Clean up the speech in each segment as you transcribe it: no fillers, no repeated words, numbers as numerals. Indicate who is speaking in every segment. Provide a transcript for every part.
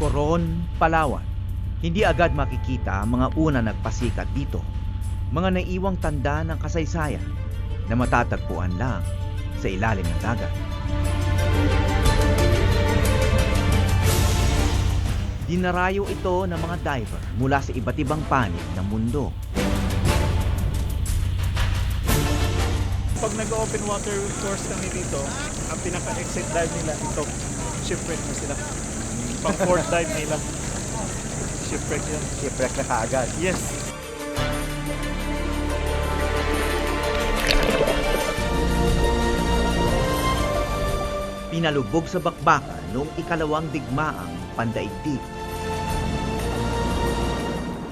Speaker 1: Coron, Palawan. Hindi agad makikita ang mga una nagpasikat dito. Mga naiwang tanda ng kasaysayan na matatagpuan lang sa ilalim ng dagat. Dinarayo ito ng mga diver mula sa iba't ibang panig ng mundo.
Speaker 2: Pag nag-open water course kami dito, ang pinaka-exit dive nila ito. Shipwreck na sila. Pang fourth dive nila. Shipwreck yun.
Speaker 3: Shipwreck na kaagad.
Speaker 2: Yes.
Speaker 1: Pinalubog sa bakbakan noong ikalawang digmaang pandaigdig.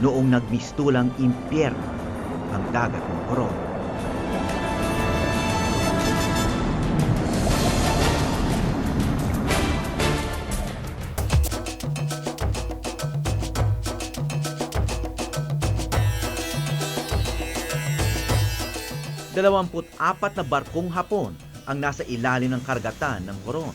Speaker 1: Noong nagmistulang impyerno ang dagat ng Coron. Dalawamput-apat na barkong Hapon ang nasa ilalim ng karagatan ng Coron.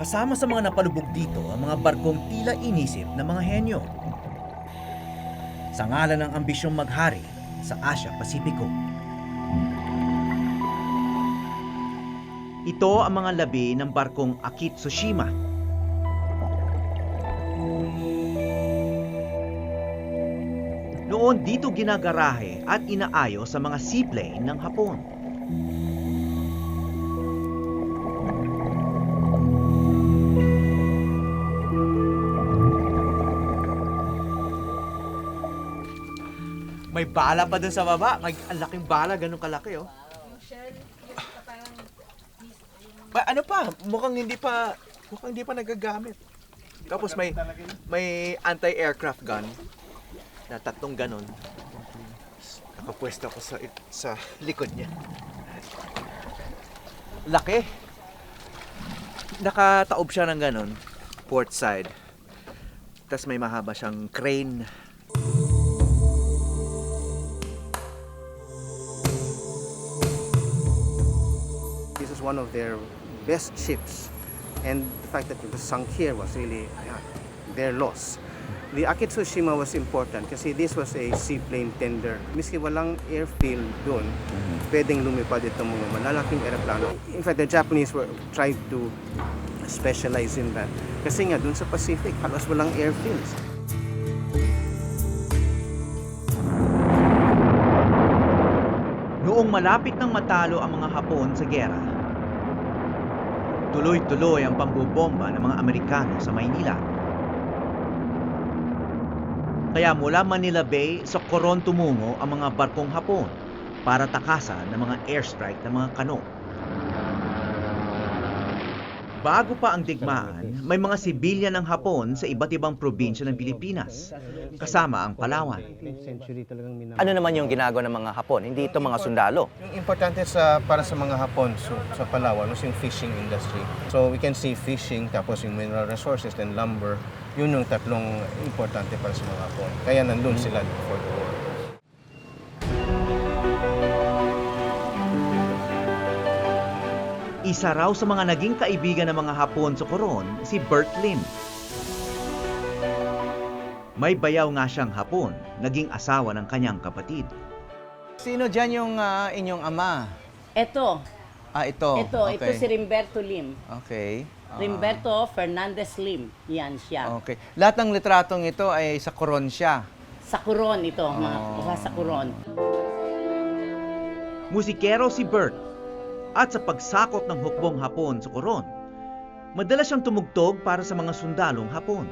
Speaker 1: Kasama sa mga napalubog dito ang mga barkong tila inisip ng mga henyo. Sa ngalan ng ambisyong maghari sa Asia-Pasipiko. Ito ang mga labi ng barkong Akitsushima. Noon dito ginagarahe at inaayos sa mga seaplane ng Hapon. May bala pa dun sa baba. Ang laking bala, ganun kalaki, oh. Ano pa? Mukhang hindi pa nagagamit. Tapos may anti-aircraft gun na tatlong ganun. Nakapwesto ko sa likod niya. Laki. Nakataob siya ng ganun, port side. Tapos may mahaba siyang crane.
Speaker 3: One of their best ships, and the fact that it was sunk here was really their loss. The Akitsushima was important kasi this was a seaplane tender. Miski walang airfield doon, pwedeng lumipad itong mga malalaking eroplano. In fact, the Japanese were tried to specialize in that. Kasi nga doon sa Pacific, halos walang airfields.
Speaker 1: Noong malapit nang matalo ang mga Hapon sa giyera, tuloy-tuloy ang pambobomba ng mga Amerikano sa Maynila. Kaya mula Manila Bay sa Coron tumungo ang mga barkong Hapon para takasan ng mga airstrike ng mga kano. Bago pa ang digmaan, may mga sibilyan ng Hapon sa iba't ibang probinsya ng Pilipinas, kasama ang Palawan.
Speaker 4: Ano naman yung ginagawa ng mga Hapon? Hindi ito mga sundalo.
Speaker 3: Yung importante para sa mga Hapon sa Palawan was yung fishing industry. So we can see fishing, tapos yung mineral resources, then lumber. Yun yung tatlong importante para sa mga Hapon. Kaya nandun sila before the war.
Speaker 1: Isa raw sa mga naging kaibigan ng mga Hapon sa Coron, si Bert Lim. May bayaw nga siyang Hapon, naging asawa ng kanyang kapatid.
Speaker 4: Sino dyan yung inyong ama?
Speaker 5: Ito.
Speaker 4: Ito.
Speaker 5: Ito si Rimberto Lim.
Speaker 4: Okay.
Speaker 5: Rimberto Fernandez Lim. Yan siya.
Speaker 4: Okay. Lahat ng litratong ito ay sa Coron siya.
Speaker 5: Sa Coron ito. Sa Coron.
Speaker 1: Musikero si Bert. At sa pagsakop ng hukbong Hapon sa Coron, madalas siyang tumugtog para sa mga sundalong Hapon.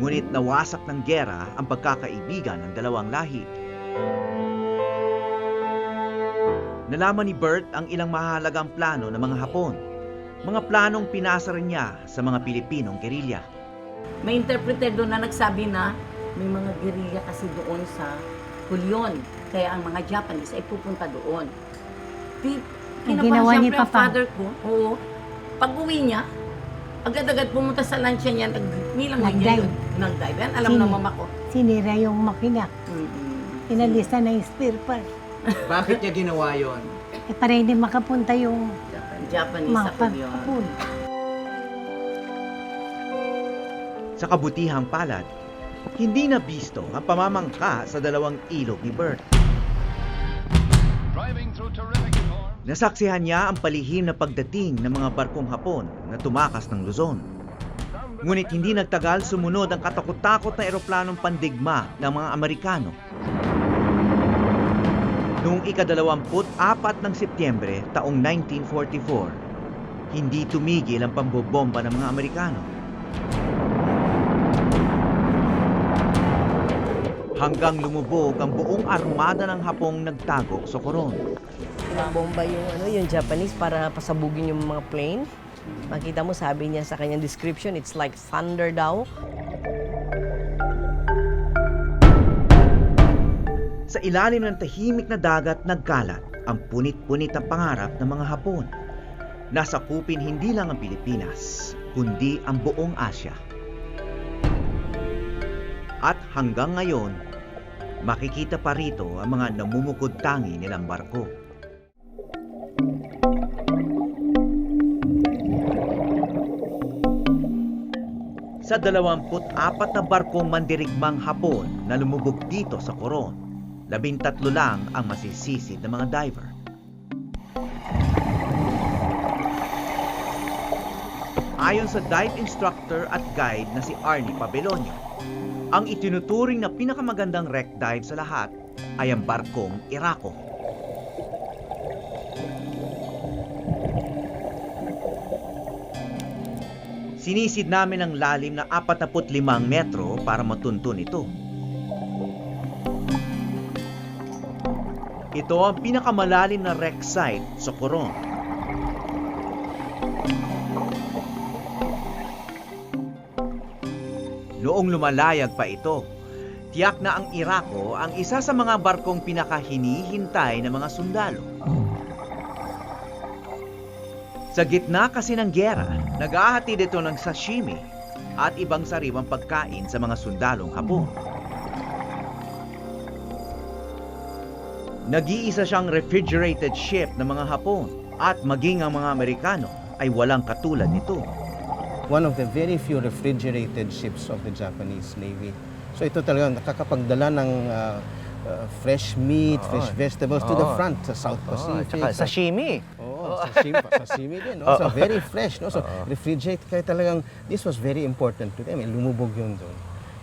Speaker 1: Ngunit nawasak ng giyera ang pagkakaibigan ng dalawang lahi. Nalaman ni Bert ang ilang mahalagang plano ng mga Hapon. Mga planong pinasa rin niya sa mga Pilipinong gerilya.
Speaker 5: May interpreter doon na nagsabi na may mga gerilya kasi doon sa Hulyon. Kaya ang mga Japanese ay pupunta doon.
Speaker 6: Ang ginawa ni
Speaker 5: siyempre, ang
Speaker 6: Papa.
Speaker 5: father ko, oo, pag-uwi niya, agad-agad pumunta sa lunch niya, nilang niya
Speaker 6: Nag-dive.
Speaker 5: yun. Nag-dive. Yan, alam
Speaker 6: Sino?
Speaker 5: ng mama ko.
Speaker 6: Sinira yung makina. Inalisan na yung spare part.
Speaker 4: Bakit niya ginawa yon?
Speaker 6: Para hindi makapunta yung
Speaker 5: Japanese sa
Speaker 6: mga
Speaker 5: Hulyon.
Speaker 6: hapon.
Speaker 1: Sa kabutihang palad, hindi na bisto ang pamamangka sa dalawang ilog ni Bert. Nasaksihan niya ang palihim na pagdating ng mga barkong Hapon na tumakas ng Luzon. Ngunit hindi nagtagal sumunod ang katakot-takot na eroplanong pandigma ng mga Amerikano. Noong ika-24 ng Setyembre taong 1944, hindi tumigil ang pambobomba ng mga Amerikano. Hanggang lumubog ang buong armada ng Hapong nagtago sa Coron.
Speaker 7: Pinabomba yung Japanese para pasabugin yung mga plane. Makita mo, sabi niya sa kanyang description, it's like thunder daw.
Speaker 1: Sa ilalim ng tahimik na dagat nagkalat ang punit-punit na pangarap ng mga Hapon. Nasakupin hindi lang ang Pilipinas, kundi ang buong Asya. At hanggang ngayon, makikita pa rito ang mga namumukod-tangi nilang barko. Sa 24 na barkong mandirigmang Hapon na lumubog dito sa Coron, 13 lang ang masisisid ng mga diver. Ayon sa dive instructor at guide na si Arnie Pabelonio, ang itinuturing na pinakamagandang wreck dive sa lahat ay ang barkong Irako. Sinisid namin ang lalim na 45 metro para matuntun ito. Ito ang pinakamalalim na wreck site sa Coron. Noong lumalayag pa ito, tiyak na ang Irako ang isa sa mga barkong pinakahinihintay ng mga sundalo. Sa gitna kasi ng gyera, nag-ahatid ito ng sashimi at ibang sariwang pagkain sa mga sundalong Hapon. Nag-iisa siyang refrigerated ship ng mga Hapon at maging ang mga Amerikano ay walang katulad nito.
Speaker 3: One of the very few refrigerated ships of the Japanese Navy. So ito talaga nakakapagdala ng fresh meat, fresh vegetables to the front sa South Pacific.
Speaker 4: Tsaka sashimi.
Speaker 3: Oo, sashimi din. No? So very fresh. No? So refrigerate kaya talagang this was very important to them. Lumubog yun doon.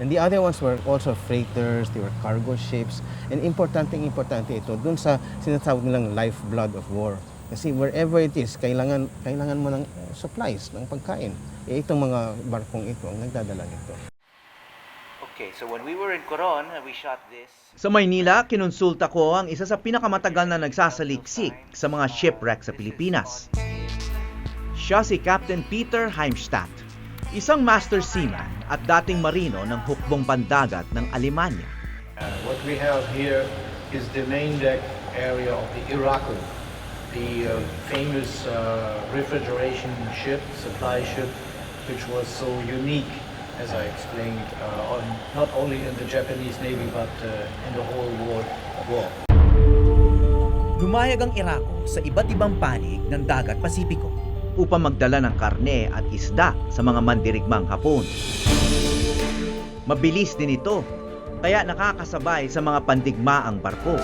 Speaker 3: And the other ones were also freighters, they were cargo ships. And importante ito doon sa sinatawag nilang lifeblood of war. Kasi wherever it is, kailangan mo ng supplies, ng pagkain. Itong mga barkong ito ang nagdadala nito.
Speaker 4: Okay, so when we were in Coron, we shot this.
Speaker 1: Sa Maynila, kinonsulta ko ang isa sa pinakamatagal na nagsasaliksik sa mga shipwreck sa Pilipinas. Siya si Captain Peter Heimstadt, isang master seaman at dating marino ng hukbong pandagat ng Alemanya.
Speaker 8: What we have here is the main deck area of the Irako, the famous refrigeration ship, supply ship, which was so unique, as I explained, not only in the Japanese Navy but in the whole world war.
Speaker 1: Lumayag ang Irako sa iba't ibang panig ng dagat Pasipiko upang magdala ng karne at isda sa mga mandirigmang Hapon. Mabilis din ito, kaya nakakasabay sa mga pandigmaang barko.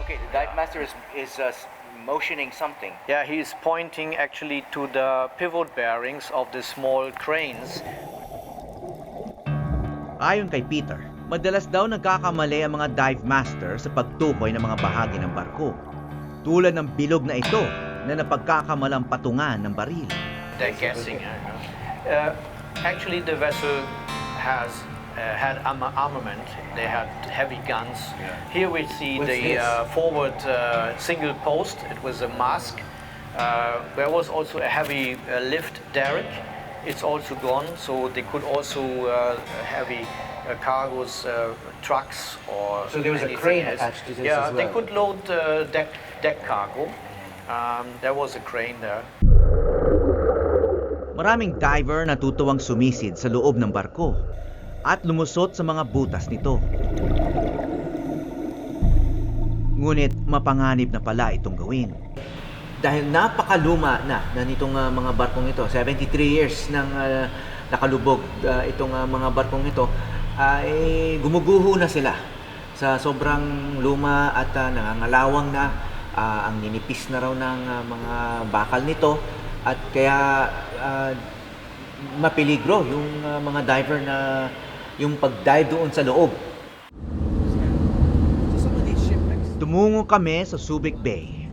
Speaker 4: Okay, the dive master is motioning something.
Speaker 9: Yeah, he's pointing actually to the pivot bearings of the small cranes.
Speaker 1: Ayon kay Peter, madalas daw nagkakamali ang mga dive master sa pagtukoy ng mga bahagi ng barko, tulad ng bilog na ito na napagkakamalang patungan ng baril.
Speaker 9: They're guessing. Actually, the vessel has had armament. They had heavy guns. Here we see the forward single post. It was a mast. There was also a heavy lift derrick. it's also gone. So they could also heavy cargos, trucks, or
Speaker 3: So there was a
Speaker 9: anything
Speaker 3: crane
Speaker 9: else.
Speaker 3: attached to this
Speaker 9: Yeah,
Speaker 3: as
Speaker 9: they
Speaker 3: well?
Speaker 9: could load deck cargo. There was a crane there.
Speaker 1: Maraming diver na tutuwang sumisid sa loob ng barko at lumusot sa mga butas nito. Ngunit mapanganib na pala itong gawin. Dahil napakaluma na nitong mga barkong ito, 73 years nang nakalubog itong mga barkong ito, ay gumuguho na sila sa sobrang luma at nangangalawang na, ang ninipis na raw ng mga bakal nito at kaya mapeligro yung mga diver na yung pag-dive doon sa loob. Tumungo kami sa Subic Bay,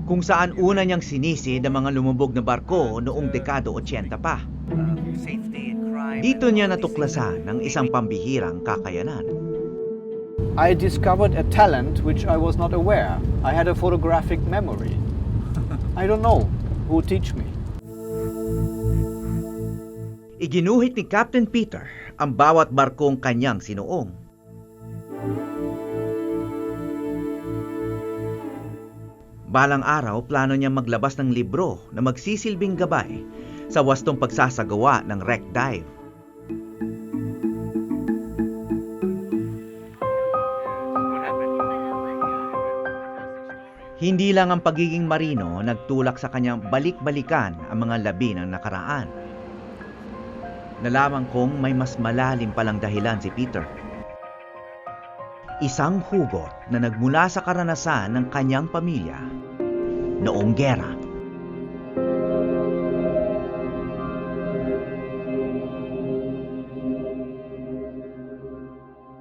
Speaker 1: kung saan una niyang sinisid ang mga lumubog na barko noong dekado 80 pa. Dito niya natuklasan ang isang pambihirang kakayanan.
Speaker 2: I discovered a talent which I was not aware. I had a photographic memory. I don't know who teach me.
Speaker 1: Iginuhit ni Captain Peter ang bawat barkong kanyang sinuong. Balang araw, plano niya maglabas ng libro na magsisilbing gabay sa wastong pagsasagawa ng wreck dive. Hindi lang ang pagiging marino nagtulak sa kanyang balik-balikan ang mga labi ng nakaraan. Nalaman kong may mas malalim palang dahilan si Peter. Isang hugot na nagmula sa karanasan ng kanyang pamilya noong gera.